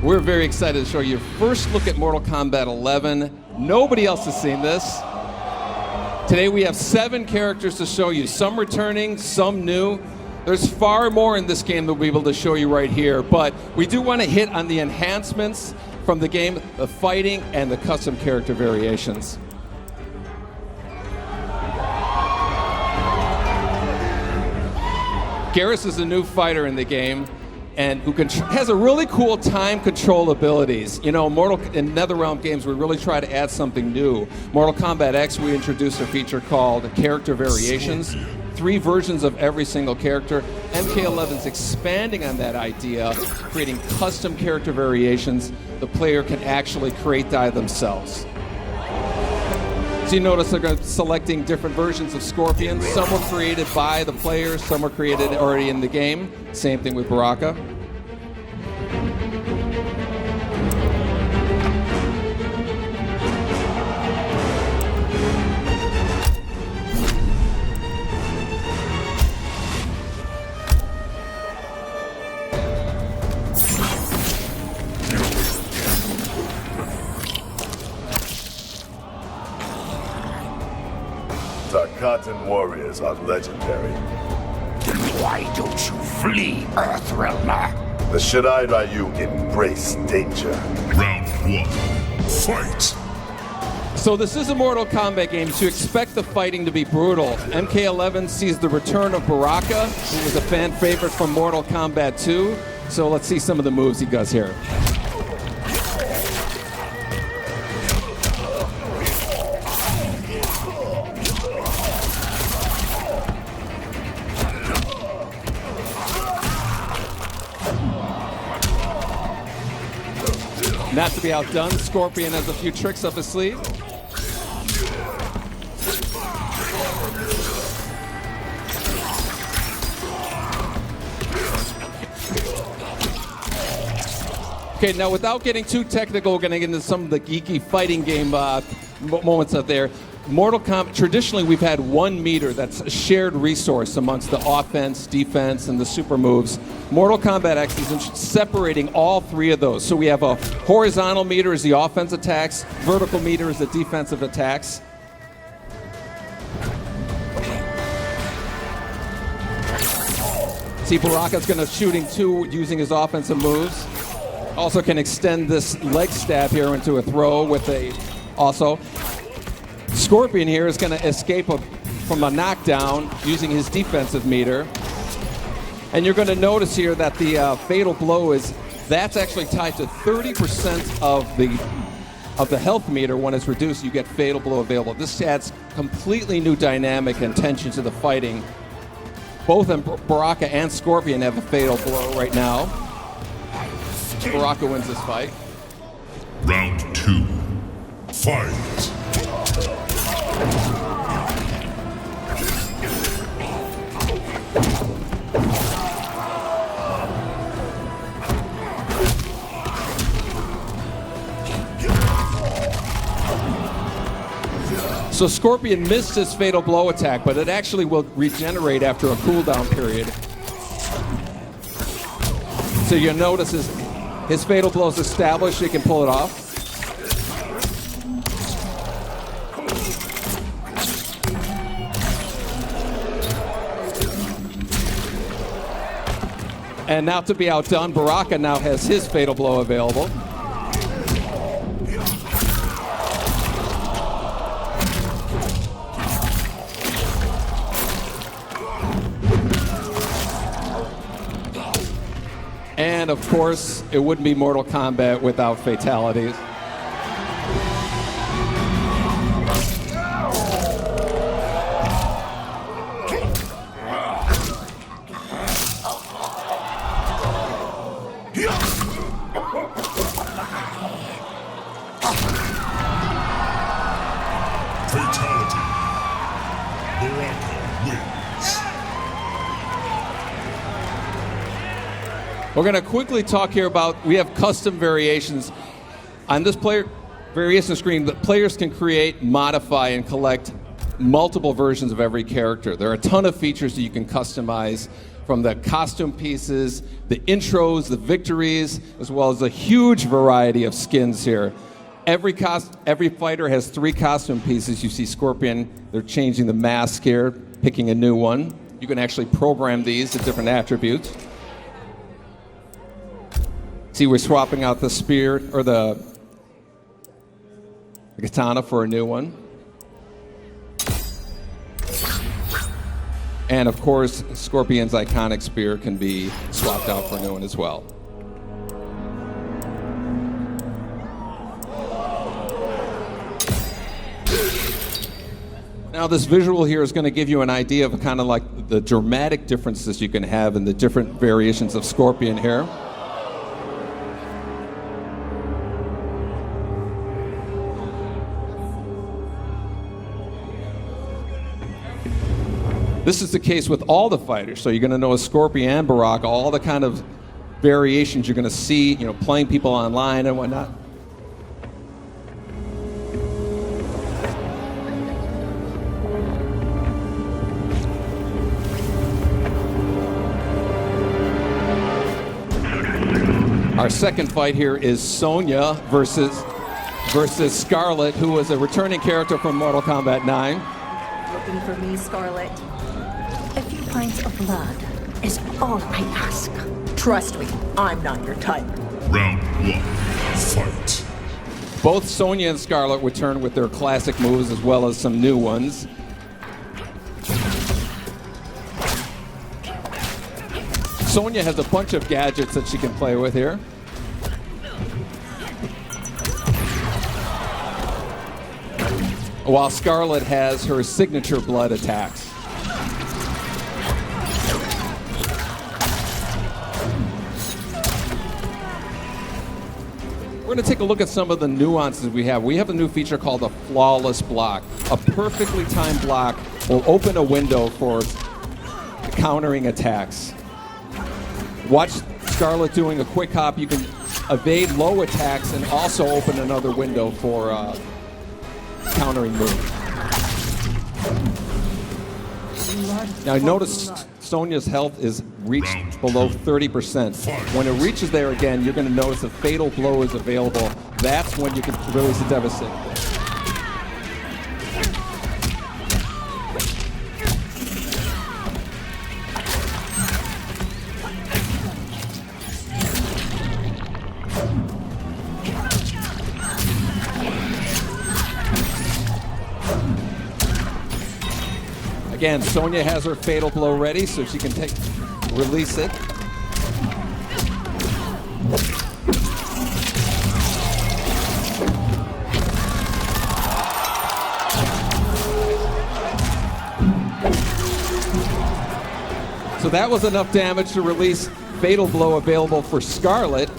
We're very excited to show you your first look at Mortal Kombat 11. Nobody else has seen this. Today we have 7 characters to show you, some returning, some new. There's far more in this game that we'll be able to show you right here, but we do want to hit on the enhancements from the game, the fighting, and the custom character variations. Garrus is a new fighter in the game, and who has a really cool time control abilities. You know, in NetherRealm games, we really try to add something new. Mortal Kombat X, we introduced a feature called Character Variations. 3 versions of every single character. MK11's expanding on that idea, creating custom character variations the player can actually create themselves. So you notice they're selecting different versions of Scorpion. Some were created by the players, some were created already in the game. Same thing with Baraka. Cotton warriors are legendary. Then why don't you flee, Earthrealmer? The Shirai Ryu embrace danger. Round 1, fight! So this is a Mortal Kombat game, so you expect the fighting to be brutal. MK11 sees the return of Baraka, who was a fan favorite from Mortal Kombat 2. So let's see some of the moves he does here. Not to be outdone, Scorpion has a few tricks up his sleeve. Okay, now without getting too technical, we're going to get into some of the geeky fighting game moments out there. Mortal Kombat, traditionally we've had 1 meter that's a shared resource amongst the offense, defense, and the super moves. Mortal Kombat X is separating all 3 of those. So we have a horizontal meter as the offense attacks, vertical meter as the defensive attacks. See, Baraka's going to shooting 2 using his offensive moves. Also can extend this leg stab here into a throw with a also. Scorpion here is going to escape from a knockdown using his defensive meter. And you're going to notice here that the fatal blow that's actually tied to 30% of the health meter. When it's reduced, you get fatal blow available. This adds completely new dynamic and tension to the fighting. Both Baraka and Scorpion have a fatal blow right now. Baraka wins this fight. Round 2, fight! So Scorpion missed his fatal blow attack, but it actually will regenerate after a cooldown period. So you'll notice his fatal blow is established, he can pull it off. And not to be outdone, Baraka now has his fatal blow available. And of course, it wouldn't be Mortal Kombat without fatalities. Fatality. Baraka wins. We're going to quickly talk here about, we have custom variations. On this player variation screen, the players can create, modify, and collect multiple versions of every character. There are a ton of features that you can customize from the costume pieces, the intros, the victories, as well as a huge variety of skins here. Every fighter has 3 costume pieces. You see Scorpion, they're changing the mask here, picking a new one. You can actually program these to different attributes. See, we're swapping out the spear, or the katana for a new one. And of course, Scorpion's iconic spear can be swapped out for a new one as well. Now this visual here is going to give you an idea of kind of like the dramatic differences you can have in the different variations of Scorpion here. This is the case with all the fighters, so you're going to know Scorpion and Baraka, all the kind of variations you're going to see, you know, playing people online and whatnot. Our second fight here is Sonia versus Scarlett, who was a returning character from Mortal Kombat 9. Looking for me, Scarlett? A few pints of blood is all I ask. Trust me, I'm not your type. Round 1, fight. Both Sonia and Scarlett return with their classic moves as well as some new ones. Sonia has a bunch of gadgets that she can play with here. While Scarlett has her signature blood attacks. We're going to take a look at some of the nuances we have. We have a new feature called a flawless block. A perfectly timed block will open a window for countering attacks. Watch Scarlett doing a quick hop. You can evade low attacks and also open another window for countering move. Now notice Sonia's health is reached below 30%. When it reaches there again, you're going to notice a fatal blow is available. That's when you can release a devastate. Again, Sonia has her fatal blow ready, so she can release it. So that was enough damage to release fatal blow available for Scarlett.